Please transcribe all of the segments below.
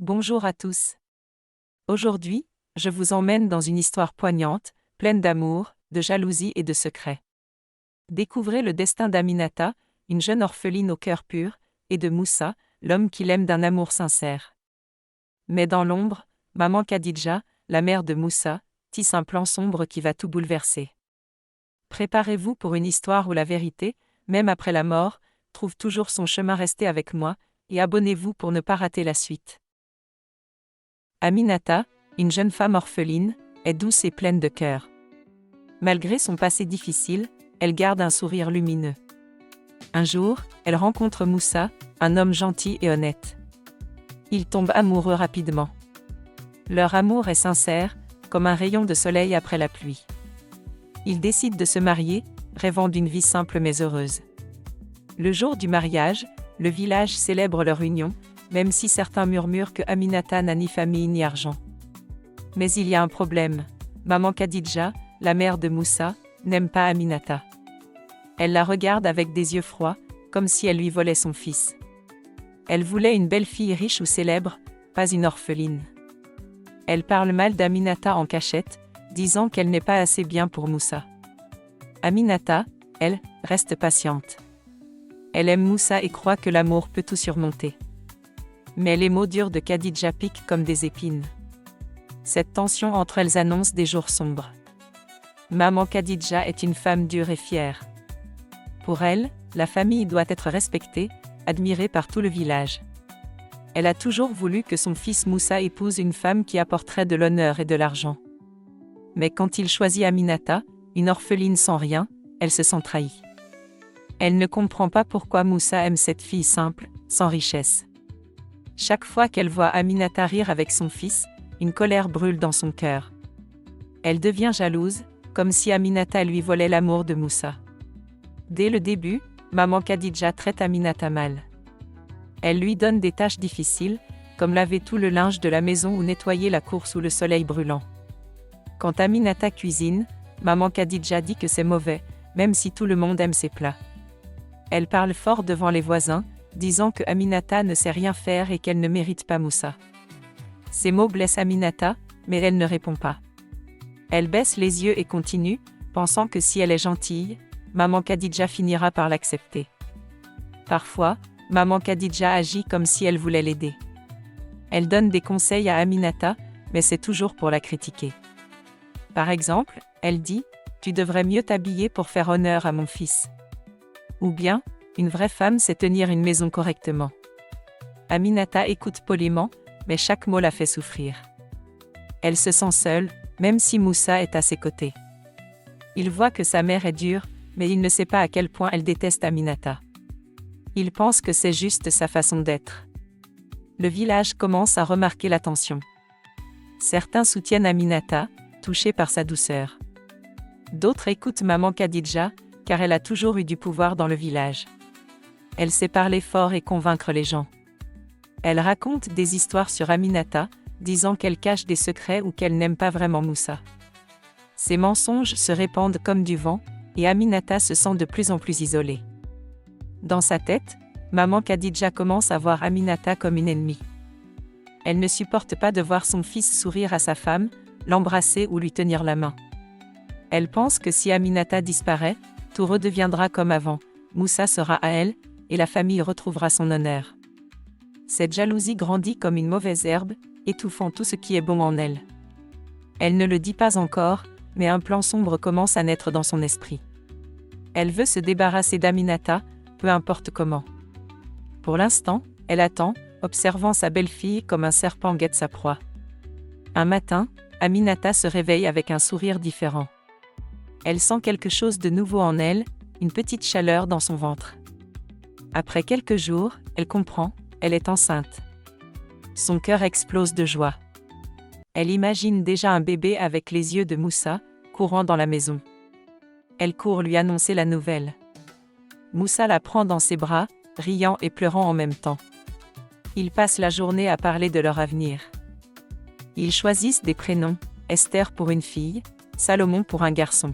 Bonjour à tous. Aujourd'hui, je vous emmène dans une histoire poignante, pleine d'amour, de jalousie et de secrets. Découvrez le destin d'Aminata, une jeune orpheline au cœur pur, et de Moussa, l'homme qui l'aime d'un amour sincère. Mais dans l'ombre, maman Khadija, la mère de Moussa, tisse un plan sombre qui va tout bouleverser. Préparez-vous pour une histoire où la vérité, même après la mort, trouve toujours son chemin. Restez avec moi, et abonnez-vous pour ne pas rater la suite. Aminata, une jeune femme orpheline, est douce et pleine de cœur. Malgré son passé difficile, elle garde un sourire lumineux. Un jour, elle rencontre Moussa, un homme gentil et honnête. Ils tombent amoureux rapidement. Leur amour est sincère, comme un rayon de soleil après la pluie. Ils décident de se marier, rêvant d'une vie simple mais heureuse. Le jour du mariage, le village célèbre leur union, même si certains murmurent que Aminata n'a ni famille ni argent. Mais il y a un problème. Maman Khadija, la mère de Moussa, n'aime pas Aminata. Elle la regarde avec des yeux froids, comme si elle lui volait son fils. Elle voulait une belle fille riche ou célèbre, pas une orpheline. Elle parle mal d'Aminata en cachette, disant qu'elle n'est pas assez bien pour Moussa. Aminata, elle, reste patiente. Elle aime Moussa et croit que l'amour peut tout surmonter. Mais les mots durs de Khadija piquent comme des épines. Cette tension entre elles annonce des jours sombres. Maman Khadija est une femme dure et fière. Pour elle, la famille doit être respectée, admirée par tout le village. Elle a toujours voulu que son fils Moussa épouse une femme qui apporterait de l'honneur et de l'argent. Mais quand il choisit Aminata, une orpheline sans rien, elle se sent trahie. Elle ne comprend pas pourquoi Moussa aime cette fille simple, sans richesse. Chaque fois qu'elle voit Aminata rire avec son fils, une colère brûle dans son cœur. Elle devient jalouse, comme si Aminata lui volait l'amour de Moussa. Dès le début, maman Khadija traite Aminata mal. Elle lui donne des tâches difficiles, comme laver tout le linge de la maison ou nettoyer la cour sous le soleil brûlant. Quand Aminata cuisine, maman Khadija dit que c'est mauvais, même si tout le monde aime ses plats. Elle parle fort devant les voisins, disant que Aminata ne sait rien faire et qu'elle ne mérite pas Moussa. Ces mots blessent Aminata, mais elle ne répond pas. Elle baisse les yeux et continue, pensant que si elle est gentille, maman Khadija finira par l'accepter. Parfois, maman Khadija agit comme si elle voulait l'aider. Elle donne des conseils à Aminata, mais c'est toujours pour la critiquer. Par exemple, elle dit « Tu devrais mieux t'habiller pour faire honneur à mon fils. » Ou bien « Une vraie femme sait tenir une maison correctement. » Aminata écoute poliment, mais chaque mot la fait souffrir. Elle se sent seule, même si Moussa est à ses côtés. Il voit que sa mère est dure, mais il ne sait pas à quel point elle déteste Aminata. Il pense que c'est juste sa façon d'être. Le village commence à remarquer la tension. Certains soutiennent Aminata, touchés par sa douceur. D'autres écoutent maman Khadija, car elle a toujours eu du pouvoir dans le village. Elle sait parler fort et convaincre les gens. Elle raconte des histoires sur Aminata, disant qu'elle cache des secrets ou qu'elle n'aime pas vraiment Moussa. Ces mensonges se répandent comme du vent, et Aminata se sent de plus en plus isolée. Dans sa tête, maman Khadija commence à voir Aminata comme une ennemie. Elle ne supporte pas de voir son fils sourire à sa femme, l'embrasser ou lui tenir la main. Elle pense que si Aminata disparaît, tout redeviendra comme avant, Moussa sera à elle, et la famille retrouvera son honneur. Cette jalousie grandit comme une mauvaise herbe, étouffant tout ce qui est bon en elle. Elle ne le dit pas encore, mais un plan sombre commence à naître dans son esprit. Elle veut se débarrasser d'Aminata, peu importe comment. Pour l'instant, elle attend, observant sa belle-fille comme un serpent guette sa proie. Un matin, Aminata se réveille avec un sourire différent. Elle sent quelque chose de nouveau en elle, une petite chaleur dans son ventre. Après quelques jours, elle comprend, elle est enceinte. Son cœur explose de joie. Elle imagine déjà un bébé avec les yeux de Moussa, courant dans la maison. Elle court lui annoncer la nouvelle. Moussa la prend dans ses bras, riant et pleurant en même temps. Ils passent la journée à parler de leur avenir. Ils choisissent des prénoms, Esther pour une fille, Salomon pour un garçon.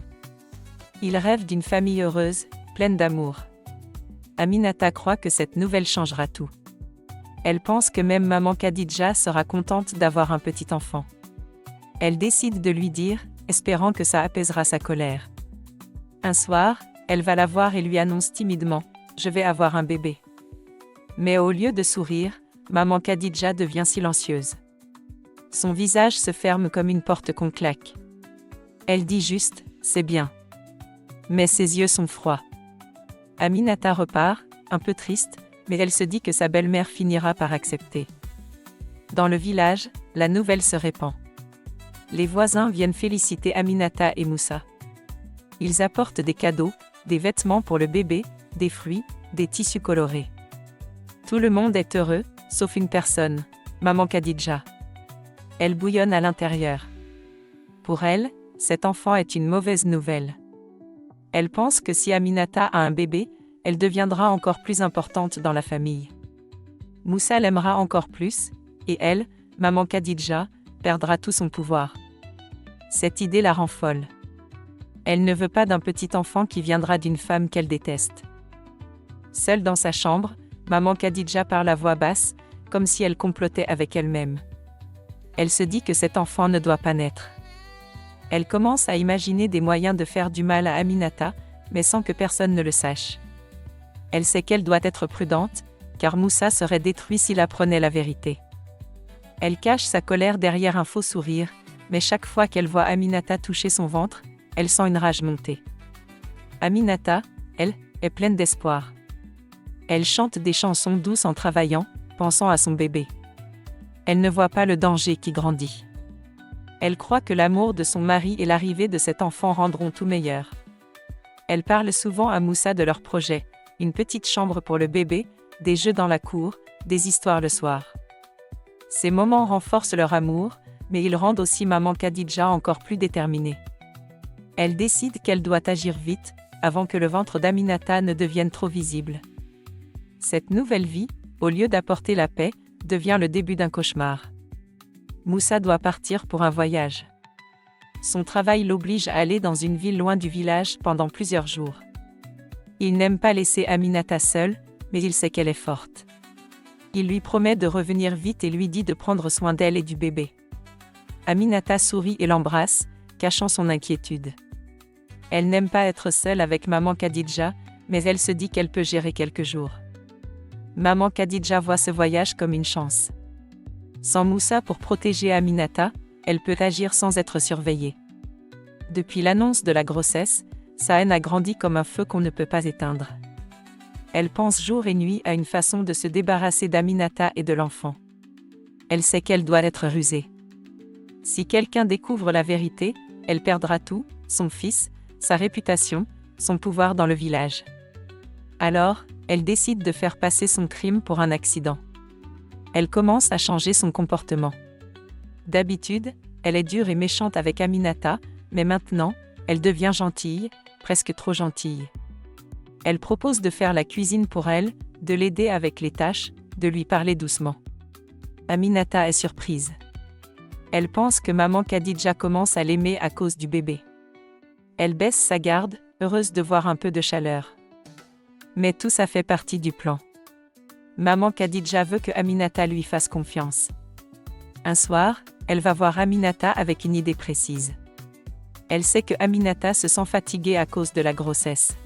Ils rêvent d'une famille heureuse, pleine d'amour. Aminata croit que cette nouvelle changera tout. Elle pense que même maman Khadija sera contente d'avoir un petit enfant. Elle décide de lui dire, espérant que ça apaisera sa colère. Un soir, elle va la voir et lui annonce timidement, « Je vais avoir un bébé ». Mais au lieu de sourire, maman Khadija devient silencieuse. Son visage se ferme comme une porte qu'on claque. Elle dit juste, « C'est bien ». Mais ses yeux sont froids. Aminata repart, un peu triste, mais elle se dit que sa belle-mère finira par accepter. Dans le village, la nouvelle se répand. Les voisins viennent féliciter Aminata et Moussa. Ils apportent des cadeaux, des vêtements pour le bébé, des fruits, des tissus colorés. Tout le monde est heureux, sauf une personne, maman Khadija. Elle bouillonne à l'intérieur. Pour elle, cet enfant est une mauvaise nouvelle. Elle pense que si Aminata a un bébé, elle deviendra encore plus importante dans la famille. Moussa l'aimera encore plus, et elle, maman Khadija, perdra tout son pouvoir. Cette idée la rend folle. Elle ne veut pas d'un petit enfant qui viendra d'une femme qu'elle déteste. Seule dans sa chambre, maman Khadija parle à voix basse, comme si elle complotait avec elle-même. Elle se dit que cet enfant ne doit pas naître. Elle commence à imaginer des moyens de faire du mal à Aminata, mais sans que personne ne le sache. Elle sait qu'elle doit être prudente, car Moussa serait détruit s'il apprenait la vérité. Elle cache sa colère derrière un faux sourire, mais chaque fois qu'elle voit Aminata toucher son ventre, elle sent une rage monter. Aminata, elle, est pleine d'espoir. Elle chante des chansons douces en travaillant, pensant à son bébé. Elle ne voit pas le danger qui grandit. Elle croit que l'amour de son mari et l'arrivée de cet enfant rendront tout meilleur. Elle parle souvent à Moussa de leur projet, une petite chambre pour le bébé, des jeux dans la cour, des histoires le soir. Ces moments renforcent leur amour, mais ils rendent aussi maman Khadija encore plus déterminée. Elle décide qu'elle doit agir vite, avant que le ventre d'Aminata ne devienne trop visible. Cette nouvelle vie, au lieu d'apporter la paix, devient le début d'un cauchemar. Moussa doit partir pour un voyage. Son travail l'oblige à aller dans une ville loin du village pendant plusieurs jours. Il n'aime pas laisser Aminata seule, mais il sait qu'elle est forte. Il lui promet de revenir vite et lui dit de prendre soin d'elle et du bébé. Aminata sourit et l'embrasse, cachant son inquiétude. Elle n'aime pas être seule avec maman Khadija, mais elle se dit qu'elle peut gérer quelques jours. Maman Khadija voit ce voyage comme une chance. Sans Moussa pour protéger Aminata, elle peut agir sans être surveillée. Depuis l'annonce de la grossesse, sa haine a grandi comme un feu qu'on ne peut pas éteindre. Elle pense jour et nuit à une façon de se débarrasser d'Aminata et de l'enfant. Elle sait qu'elle doit être rusée. Si quelqu'un découvre la vérité, elle perdra tout, son fils, sa réputation, son pouvoir dans le village. Alors, elle décide de faire passer son crime pour un accident. Elle commence à changer son comportement. D'habitude, elle est dure et méchante avec Aminata, mais maintenant, elle devient gentille, presque trop gentille. Elle propose de faire la cuisine pour elle, de l'aider avec les tâches, de lui parler doucement. Aminata est surprise. Elle pense que maman Khadija commence à l'aimer à cause du bébé. Elle baisse sa garde, heureuse de voir un peu de chaleur. Mais tout ça fait partie du plan. Maman Khadija veut que Aminata lui fasse confiance. Un soir, elle va voir Aminata avec une idée précise. Elle sait que Aminata se sent fatiguée à cause de la grossesse.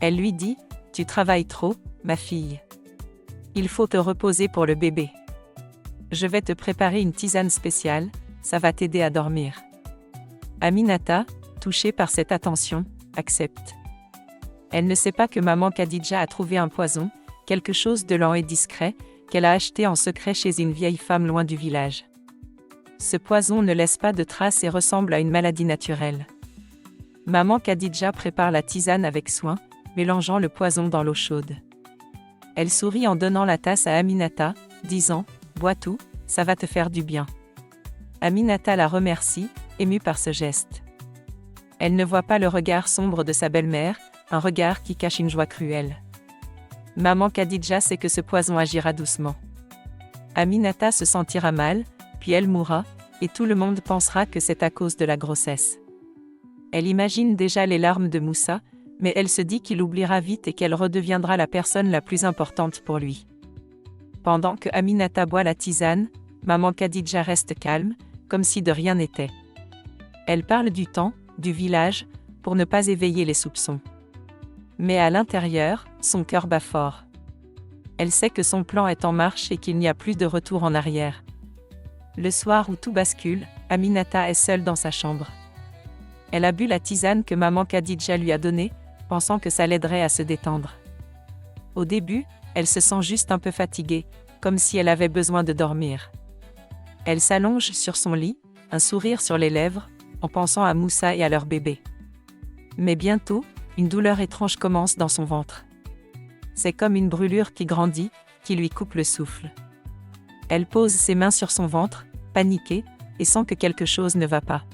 Elle lui dit, « Tu travailles trop, ma fille. Il faut te reposer pour le bébé. Je vais te préparer une tisane spéciale, ça va t'aider à dormir. » Aminata, touchée par cette attention, accepte. Elle ne sait pas que maman Khadija a trouvé un poison, quelque chose de lent et discret, qu'elle a acheté en secret chez une vieille femme loin du village. Ce poison ne laisse pas de traces et ressemble à une maladie naturelle. Maman Khadija prépare la tisane avec soin, mélangeant le poison dans l'eau chaude. Elle sourit en donnant la tasse à Aminata, disant « Bois tout, ça va te faire du bien. » Aminata la remercie, émue par ce geste. Elle ne voit pas le regard sombre de sa belle-mère, un regard qui cache une joie cruelle. Maman Khadija sait que ce poison agira doucement. Aminata se sentira mal, puis elle mourra, et tout le monde pensera que c'est à cause de la grossesse. Elle imagine déjà les larmes de Moussa, mais elle se dit qu'il oubliera vite et qu'elle redeviendra la personne la plus importante pour lui. Pendant que Aminata boit la tisane, maman Khadija reste calme, comme si de rien n'était. Elle parle du temps, du village, pour ne pas éveiller les soupçons. Mais à l'intérieur, son cœur bat fort. Elle sait que son plan est en marche et qu'il n'y a plus de retour en arrière. Le soir où tout bascule, Aminata est seule dans sa chambre. Elle a bu la tisane que maman Khadija lui a donnée, pensant que ça l'aiderait à se détendre. Au début, elle se sent juste un peu fatiguée, comme si elle avait besoin de dormir. Elle s'allonge sur son lit, un sourire sur les lèvres, en pensant à Moussa et à leur bébé. Mais bientôt, une douleur étrange commence dans son ventre. C'est comme une brûlure qui grandit, qui lui coupe le souffle. Elle pose ses mains sur son ventre, paniquée, et sent que quelque chose ne va pas.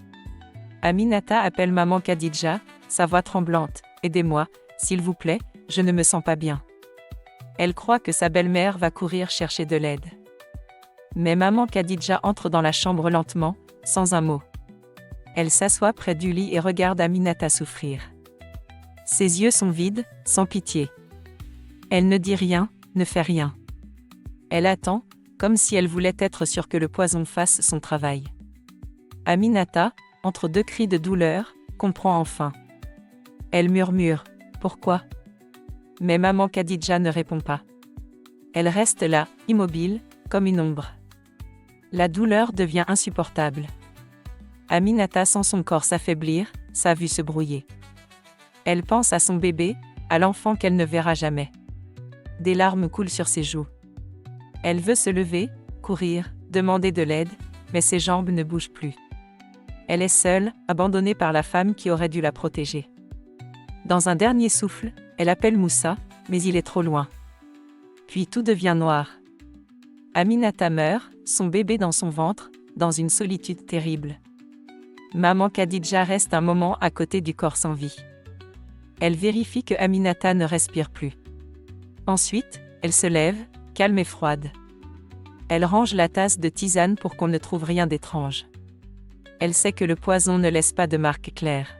Aminata appelle maman Khadija, sa voix tremblante. « Aidez-moi, s'il vous plaît, je ne me sens pas bien. » Elle croit que sa belle-mère va courir chercher de l'aide. Mais maman Khadija entre dans la chambre lentement, sans un mot. Elle s'assoit près du lit et regarde Aminata souffrir. Ses yeux sont vides, sans pitié. Elle ne dit rien, ne fait rien. Elle attend, comme si elle voulait être sûre que le poison fasse son travail. Aminata, entre deux cris de douleur, comprend enfin. Elle murmure « Pourquoi ?» Mais maman Khadija ne répond pas. Elle reste là, immobile, comme une ombre. La douleur devient insupportable. Aminata sent son corps s'affaiblir, sa vue se brouiller. Elle pense à son bébé, à l'enfant qu'elle ne verra jamais. Des larmes coulent sur ses joues. Elle veut se lever, courir, demander de l'aide, mais ses jambes ne bougent plus. Elle est seule, abandonnée par la femme qui aurait dû la protéger. Dans un dernier souffle, elle appelle Moussa, mais il est trop loin. Puis tout devient noir. Aminata meurt, son bébé dans son ventre, dans une solitude terrible. Maman Khadija reste un moment à côté du corps sans vie. Elle vérifie que Aminata ne respire plus. Ensuite, elle se lève, calme et froide. Elle range la tasse de tisane pour qu'on ne trouve rien d'étrange. Elle sait que le poison ne laisse pas de marque claire.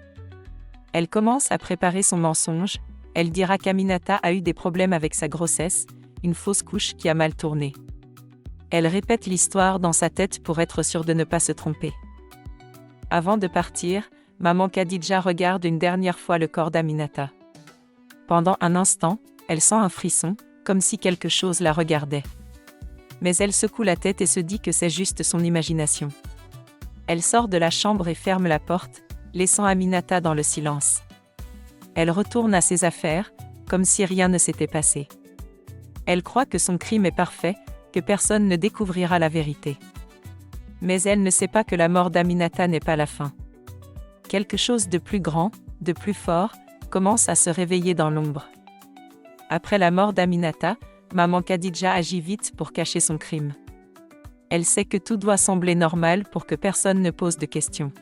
Elle commence à préparer son mensonge. Elle dira qu'Aminata a eu des problèmes avec sa grossesse, une fausse couche qui a mal tourné. Elle répète l'histoire dans sa tête pour être sûre de ne pas se tromper. Avant de partir, maman Khadija regarde une dernière fois le corps d'Aminata. Pendant un instant, elle sent un frisson, comme si quelque chose la regardait. Mais elle secoue la tête et se dit que c'est juste son imagination. Elle sort de la chambre et ferme la porte, laissant Aminata dans le silence. Elle retourne à ses affaires, comme si rien ne s'était passé. Elle croit que son crime est parfait, que personne ne découvrira la vérité. Mais elle ne sait pas que la mort d'Aminata n'est pas la fin. Quelque chose de plus grand, de plus fort, commence à se réveiller dans l'ombre. Après la mort d'Aminata, maman Khadija agit vite pour cacher son crime. Elle sait que tout doit sembler normal pour que personne ne pose de questions.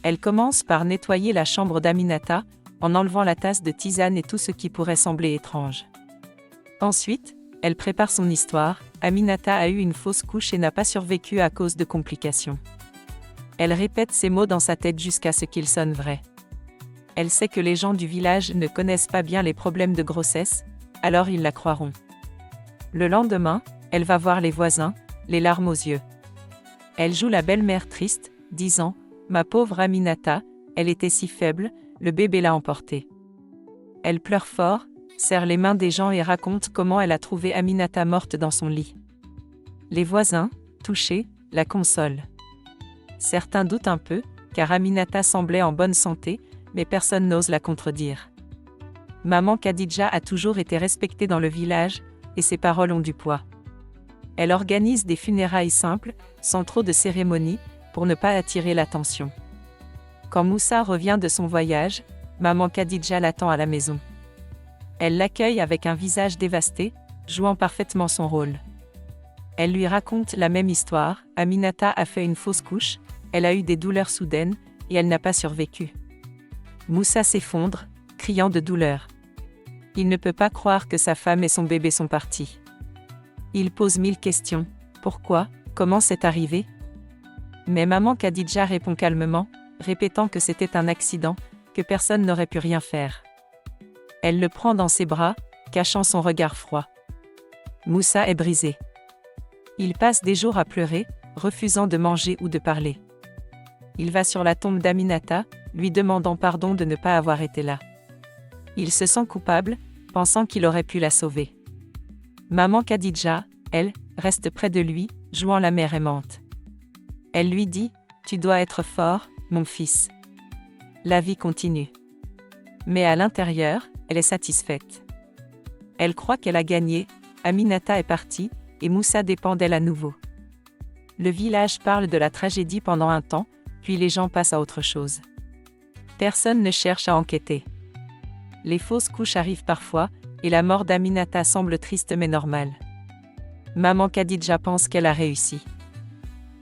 Elle commence par nettoyer la chambre d'Aminata, en enlevant la tasse de tisane et tout ce qui pourrait sembler étrange. Ensuite, elle prépare son histoire. Aminata a eu une fausse couche et n'a pas survécu à cause de complications. Elle répète ces mots dans sa tête jusqu'à ce qu'ils sonnent vrais. Elle sait que les gens du village ne connaissent pas bien les problèmes de grossesse, alors ils la croiront. Le lendemain, elle va voir les voisins, les larmes aux yeux. Elle joue la belle-mère triste, disant « Ma pauvre Aminata, elle était si faible, le bébé l'a emportée. » Elle pleure fort, serre les mains des gens et raconte comment elle a trouvé Aminata morte dans son lit. Les voisins, touchés, la consolent. Certains doutent un peu, car Aminata semblait en bonne santé, mais personne n'ose la contredire. Maman Khadija a toujours été respectée dans le village, et ses paroles ont du poids. Elle organise des funérailles simples, sans trop de cérémonies, pour ne pas attirer l'attention. Quand Moussa revient de son voyage, maman Khadija l'attend à la maison. Elle l'accueille avec un visage dévasté, jouant parfaitement son rôle. Elle lui raconte la même histoire. Aminata a fait une fausse couche, elle a eu des douleurs soudaines, et elle n'a pas survécu. Moussa s'effondre, criant de douleur. Il ne peut pas croire que sa femme et son bébé sont partis. Il pose 1000 questions. Pourquoi? Comment c'est arrivé? Mais maman Khadija répond calmement, répétant que c'était un accident, que personne n'aurait pu rien faire. Elle le prend dans ses bras, cachant son regard froid. Moussa est brisé. Il passe des jours à pleurer, refusant de manger ou de parler. Il va sur la tombe d'Aminata, lui demandant pardon de ne pas avoir été là. Il se sent coupable, pensant qu'il aurait pu la sauver. Maman Khadija, elle, reste près de lui, jouant la mère aimante. Elle lui dit « Tu dois être fort, mon fils. » La vie continue. Mais à l'intérieur, elle est satisfaite. Elle croit qu'elle a gagné, Aminata est partie, et Moussa dépend d'elle à nouveau. Le village parle de la tragédie pendant un temps, puis les gens passent à autre chose. Personne ne cherche à enquêter. Les fausses couches arrivent parfois, et la mort d'Aminata semble triste mais normale. Maman Khadija pense qu'elle a réussi.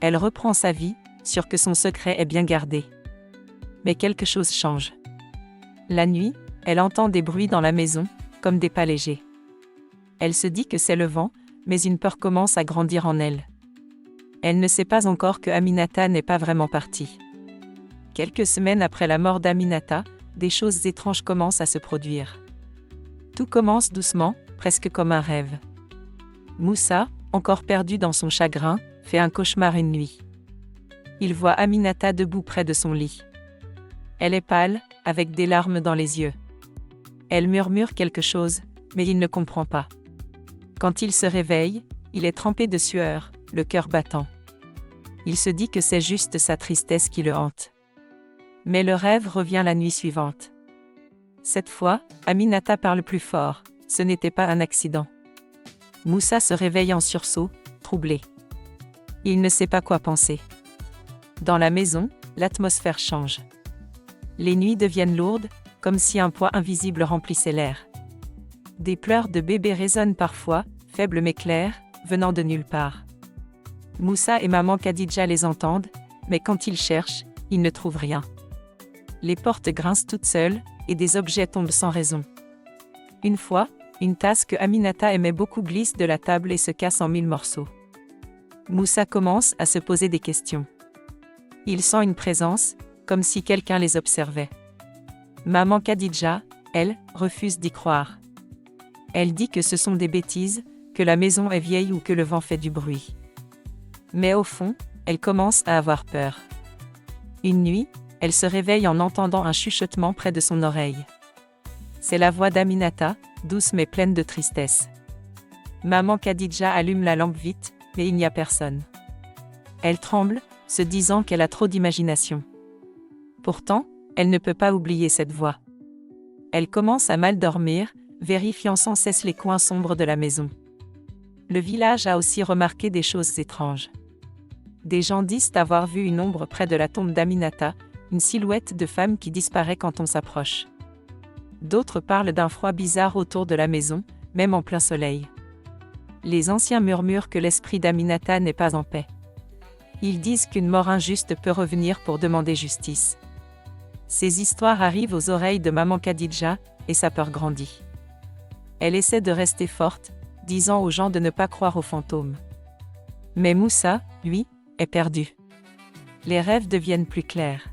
Elle reprend sa vie, sûre que son secret est bien gardé. Mais quelque chose change. La nuit, elle entend des bruits dans la maison, comme des pas légers. Elle se dit que c'est le vent, mais une peur commence à grandir en elle. Elle ne sait pas encore que Aminata n'est pas vraiment partie. Quelques semaines après la mort d'Aminata, des choses étranges commencent à se produire. Tout commence doucement, presque comme un rêve. Moussa, encore perdu dans son chagrin, fait un cauchemar une nuit. Il voit Aminata debout près de son lit. Elle est pâle, avec des larmes dans les yeux. Elle murmure quelque chose, mais il ne comprend pas. Quand il se réveille, il est trempé de sueur, le cœur battant. Il se dit que c'est juste sa tristesse qui le hante. Mais le rêve revient la nuit suivante. Cette fois, Aminata parle plus fort, ce n'était pas un accident. Moussa se réveille en sursaut, troublé. Il ne sait pas quoi penser. Dans la maison, l'atmosphère change. Les nuits deviennent lourdes, comme si un poids invisible remplissait l'air. Des pleurs de bébé résonnent parfois, faibles mais clairs, venant de nulle part. Moussa et maman Khadija les entendent, mais quand ils cherchent, ils ne trouvent rien. Les portes grincent toutes seules, et des objets tombent sans raison. Une fois, une tasse que Aminata aimait beaucoup glisse de la table et se casse en 1000 morceaux. Moussa commence à se poser des questions. Il sent une présence, comme si quelqu'un les observait. Maman Khadija, elle, refuse d'y croire. Elle dit que ce sont des bêtises, que la maison est vieille ou que le vent fait du bruit. Mais au fond, elle commence à avoir peur. Une nuit, elle se réveille en entendant un chuchotement près de son oreille. C'est la voix d'Aminata, douce mais pleine de tristesse. Maman Khadija allume la lampe vite, mais il n'y a personne. Elle tremble, se disant qu'elle a trop d'imagination. Pourtant, elle ne peut pas oublier cette voix. Elle commence à mal dormir, vérifiant sans cesse les coins sombres de la maison. Le village a aussi remarqué des choses étranges. Des gens disent avoir vu une ombre près de la tombe d'Aminata, une silhouette de femme qui disparaît quand on s'approche. D'autres parlent d'un froid bizarre autour de la maison, même en plein soleil. Les anciens murmurent que l'esprit d'Aminata n'est pas en paix. Ils disent qu'une mort injuste peut revenir pour demander justice. Ces histoires arrivent aux oreilles de maman Khadija, et sa peur grandit. Elle essaie de rester forte, disant aux gens de ne pas croire aux fantômes. Mais Moussa, lui, est perdu. Les rêves deviennent plus clairs.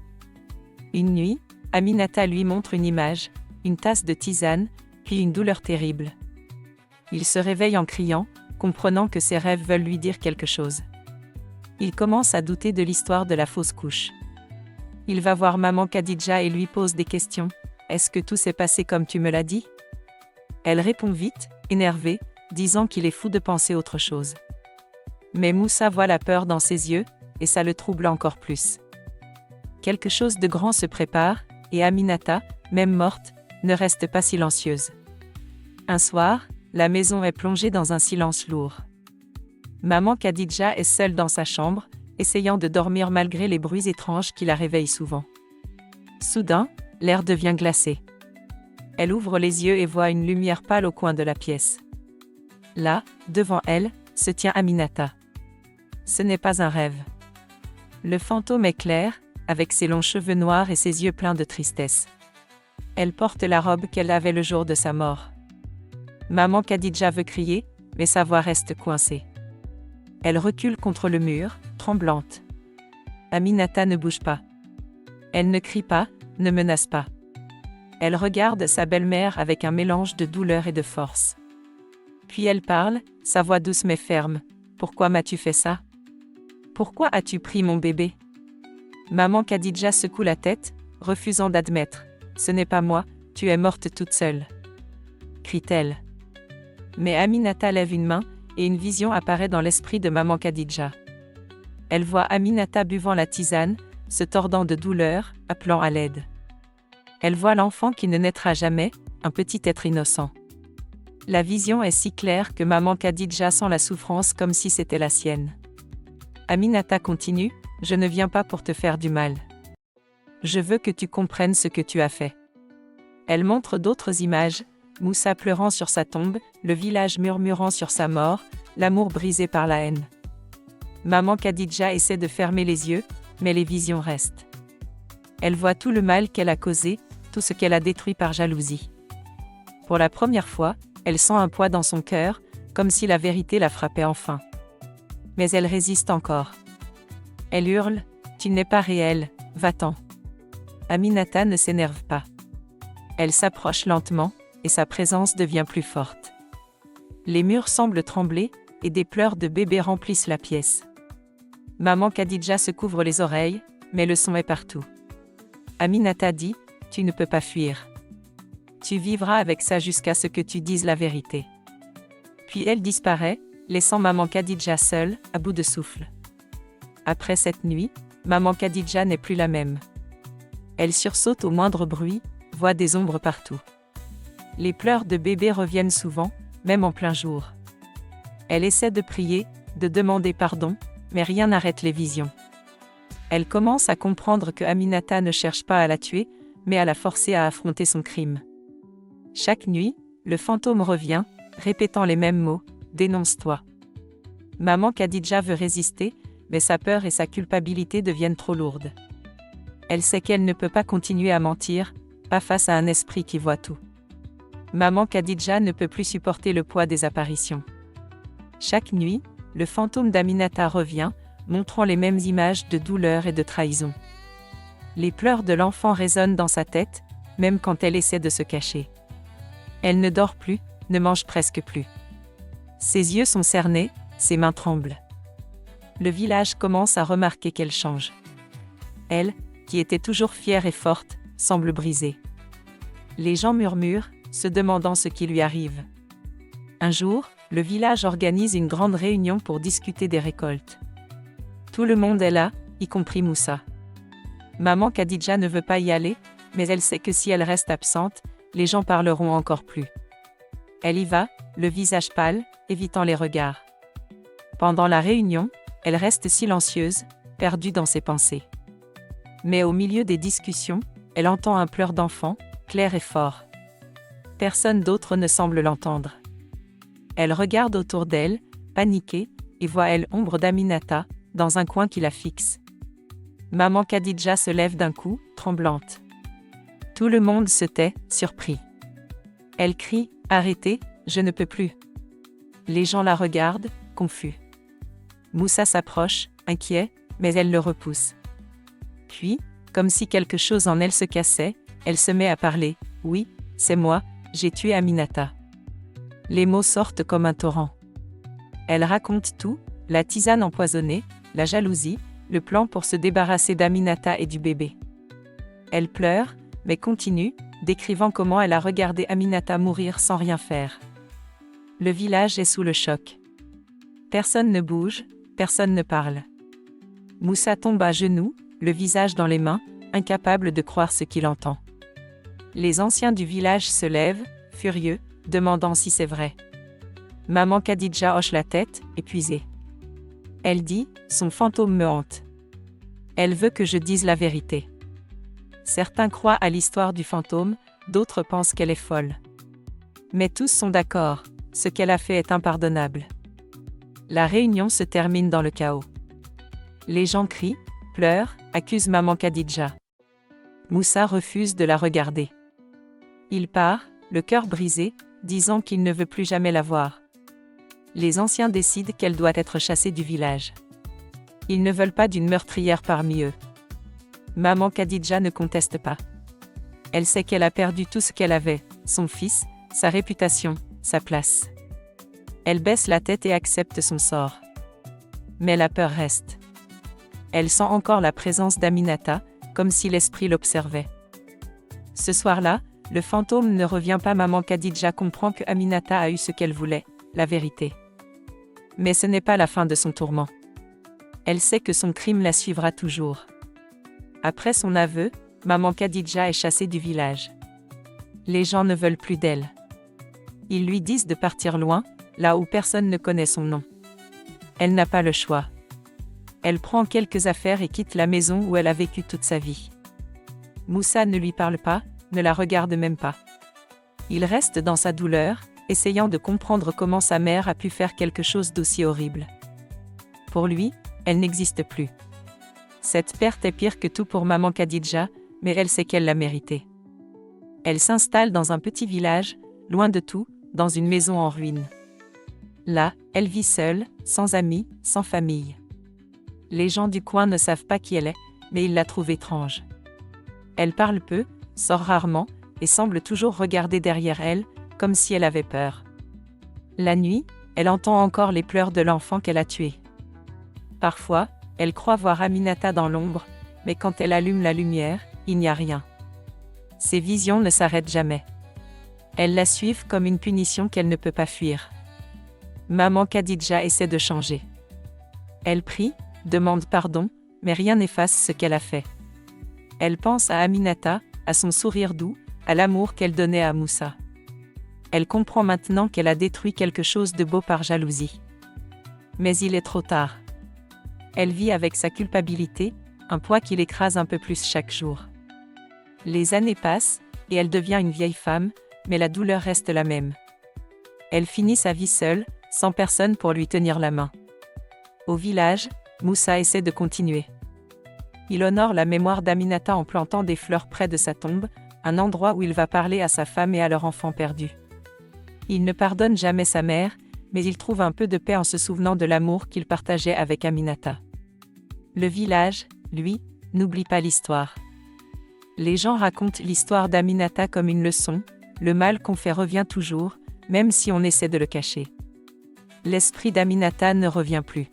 Une nuit, Aminata lui montre une image, une tasse de tisane, puis une douleur terrible. Il se réveille en criant, comprenant que ses rêves veulent lui dire quelque chose. Il commence à douter de l'histoire de la fausse couche. Il va voir maman Khadija et lui pose des questions. « Est-ce que tout s'est passé comme tu me l'as dit ?» Elle répond vite, énervée, disant qu'il est fou de penser autre chose. Mais Moussa voit la peur dans ses yeux, et ça le trouble encore plus. Quelque chose de grand se prépare, et Aminata, même morte, ne reste pas silencieuse. Un soir, la maison est plongée dans un silence lourd. Maman Khadija est seule dans sa chambre, essayant de dormir malgré les bruits étranges qui la réveillent souvent. Soudain, l'air devient glacé. Elle ouvre les yeux et voit une lumière pâle au coin de la pièce. Là, devant elle, se tient Aminata. Ce n'est pas un rêve. Le fantôme est clair, avec ses longs cheveux noirs et ses yeux pleins de tristesse. Elle porte la robe qu'elle avait le jour de sa mort. Maman Khadija veut crier, mais sa voix reste coincée. Elle recule contre le mur, tremblante. Aminata ne bouge pas. Elle ne crie pas, ne menace pas. Elle regarde sa belle-mère avec un mélange de douleur et de force. Puis elle parle, sa voix douce mais ferme. Pourquoi m'as-tu fait ça? Pourquoi as-tu pris mon bébé? Maman Khadija secoue la tête, refusant d'admettre. Ce n'est pas moi, tu es morte toute seule. Crie-t-elle. Mais Aminata lève une main, et une vision apparaît dans l'esprit de maman Khadija. Elle voit Aminata buvant la tisane, se tordant de douleur, appelant à l'aide. Elle voit l'enfant qui ne naîtra jamais, un petit être innocent. La vision est si claire que maman Khadija sent la souffrance comme si c'était la sienne. Aminata continue, « Je ne viens pas pour te faire du mal. Je veux que tu comprennes ce que tu as fait. » Elle montre d'autres images, Moussa pleurant sur sa tombe, le village murmurant sur sa mort, l'amour brisé par la haine. Maman Khadija essaie de fermer les yeux, mais les visions restent. Elle voit tout le mal qu'elle a causé, tout ce qu'elle a détruit par jalousie. Pour la première fois, elle sent un poids dans son cœur, comme si la vérité la frappait enfin. Mais elle résiste encore. Elle hurle, « Tu n'es pas réel, va-t'en. » Aminata ne s'énerve pas. Elle s'approche lentement, et sa présence devient plus forte. Les murs semblent trembler, et des pleurs de bébé remplissent la pièce. Maman Khadija se couvre les oreilles, mais le son est partout. Aminata dit, « Tu ne peux pas fuir. Tu vivras avec ça jusqu'à ce que tu dises la vérité. » Puis elle disparaît, laissant maman Khadija seule, à bout de souffle. Après cette nuit, maman Khadija n'est plus la même. Elle sursaute au moindre bruit, voit des ombres partout. Les pleurs de bébé reviennent souvent, même en plein jour. Elle essaie de prier, de demander pardon, mais rien n'arrête les visions. Elle commence à comprendre que Aminata ne cherche pas à la tuer, mais à la forcer à affronter son crime. Chaque nuit, le fantôme revient, répétant les mêmes mots, « Dénonce-toi ». Maman Khadija veut résister, mais sa peur et sa culpabilité deviennent trop lourdes. Elle sait qu'elle ne peut pas continuer à mentir, pas face à un esprit qui voit tout. Maman Khadija ne peut plus supporter le poids des apparitions. Chaque nuit, le fantôme d'Aminata revient, montrant les mêmes images de douleur et de trahison. Les pleurs de l'enfant résonnent dans sa tête, même quand elle essaie de se cacher. Elle ne dort plus, ne mange presque plus. Ses yeux sont cernés, ses mains tremblent. Le village commence à remarquer qu'elle change. Elle, qui était toujours fière et forte, semble brisée. Les gens murmurent, se demandant ce qui lui arrive. Un jour, le village organise une grande réunion pour discuter des récoltes. Tout le monde est là, y compris Moussa. Maman Khadija ne veut pas y aller, mais elle sait que si elle reste absente, les gens parleront encore plus. Elle y va, le visage pâle, évitant les regards. Pendant la réunion, elle reste silencieuse, perdue dans ses pensées. Mais au milieu des discussions, elle entend un pleur d'enfant, clair et fort. Personne d'autre ne semble l'entendre. Elle regarde autour d'elle, paniquée, et voit elle ombre d'Aminata, dans un coin qui la fixe. Maman Khadija se lève d'un coup, tremblante. Tout le monde se tait, surpris. Elle crie, « Arrêtez, je ne peux plus. » Les gens la regardent, confus. Moussa s'approche, inquiet, mais elle le repousse. Puis, comme si quelque chose en elle se cassait, elle se met à parler, « Oui, c'est moi, j'ai tué Aminata. » Les mots sortent comme un torrent. Elle raconte tout, la tisane empoisonnée, la jalousie, le plan pour se débarrasser d'Aminata et du bébé. Elle pleure, mais continue, décrivant comment elle a regardé Aminata mourir sans rien faire. Le village est sous le choc. Personne ne bouge, personne ne parle. Moussa tombe à genoux, le visage dans les mains, incapable de croire ce qu'il entend. Les anciens du village se lèvent, furieux, demandant si c'est vrai. Maman Khadija hoche la tête, épuisée. Elle dit, « Son fantôme me hante. Elle veut que je dise la vérité. » Certains croient à l'histoire du fantôme, d'autres pensent qu'elle est folle. Mais tous sont d'accord, ce qu'elle a fait est impardonnable. La réunion se termine dans le chaos. Les gens crient, pleurent, accusent maman Khadija. Moussa refuse de la regarder. Il part, le cœur brisé, disant qu'il ne veut plus jamais la voir. Les anciens décident qu'elle doit être chassée du village. Ils ne veulent pas d'une meurtrière parmi eux. Maman Khadija ne conteste pas. Elle sait qu'elle a perdu tout ce qu'elle avait, son fils, sa réputation, sa place. Elle baisse la tête et accepte son sort. Mais la peur reste. Elle sent encore la présence d'Aminata, comme si l'esprit l'observait. Ce soir-là, le fantôme ne revient pas. Maman Khadija comprend que Aminata a eu ce qu'elle voulait, la vérité. Mais ce n'est pas la fin de son tourment. Elle sait que son crime la suivra toujours. Après son aveu, maman Khadija est chassée du village. Les gens ne veulent plus d'elle. Ils lui disent de partir loin, là où personne ne connaît son nom. Elle n'a pas le choix. Elle prend quelques affaires et quitte la maison où elle a vécu toute sa vie. Moussa ne lui parle pas, ne la regarde même pas. Il reste dans sa douleur, essayant de comprendre comment sa mère a pu faire quelque chose d'aussi horrible. Pour lui, elle n'existe plus. Cette perte est pire que tout pour maman Khadija, mais elle sait qu'elle l'a mérité. Elle s'installe dans un petit village, loin de tout, dans une maison en ruine. Là, elle vit seule, sans amis, sans famille. Les gens du coin ne savent pas qui elle est, mais ils la trouvent étrange. Elle parle peu, sort rarement, et semble toujours regarder derrière elle, comme si elle avait peur. La nuit, elle entend encore les pleurs de l'enfant qu'elle a tué. Parfois, elle croit voir Aminata dans l'ombre, mais quand elle allume la lumière, il n'y a rien. Ses visions ne s'arrêtent jamais. Elles la suivent comme une punition qu'elle ne peut pas fuir. Maman Khadija essaie de changer. Elle prie, demande pardon, mais rien n'efface ce qu'elle a fait. Elle pense à Aminata, à son sourire doux, à l'amour qu'elle donnait à Moussa. Elle comprend maintenant qu'elle a détruit quelque chose de beau par jalousie. Mais il est trop tard. Elle vit avec sa culpabilité, un poids qui l'écrase un peu plus chaque jour. Les années passent, et elle devient une vieille femme, mais la douleur reste la même. Elle finit sa vie seule, sans personne pour lui tenir la main. Au village, Moussa essaie de continuer. Il honore la mémoire d'Aminata en plantant des fleurs près de sa tombe, un endroit où il va parler à sa femme et à leur enfant perdu. Il ne pardonne jamais sa mère, mais il trouve un peu de paix en se souvenant de l'amour qu'il partageait avec Aminata. Le village, lui, n'oublie pas l'histoire. Les gens racontent l'histoire d'Aminata comme une leçon, le mal qu'on fait revient toujours, même si on essaie de le cacher. L'esprit d'Aminata ne revient plus.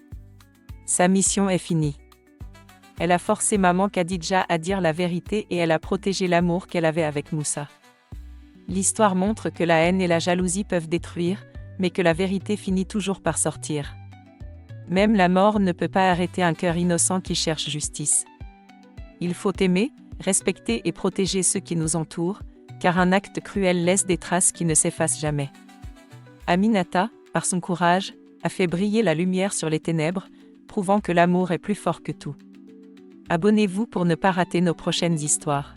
Sa mission est finie. Elle a forcé maman Khadija à dire la vérité et elle a protégé l'amour qu'elle avait avec Moussa. L'histoire montre que la haine et la jalousie peuvent détruire, mais que la vérité finit toujours par sortir. Même la mort ne peut pas arrêter un cœur innocent qui cherche justice. Il faut aimer, respecter et protéger ceux qui nous entourent, car un acte cruel laisse des traces qui ne s'effacent jamais. Aminata, par son courage, a fait briller la lumière sur les ténèbres, prouvant que l'amour est plus fort que tout. Abonnez-vous pour ne pas rater nos prochaines histoires.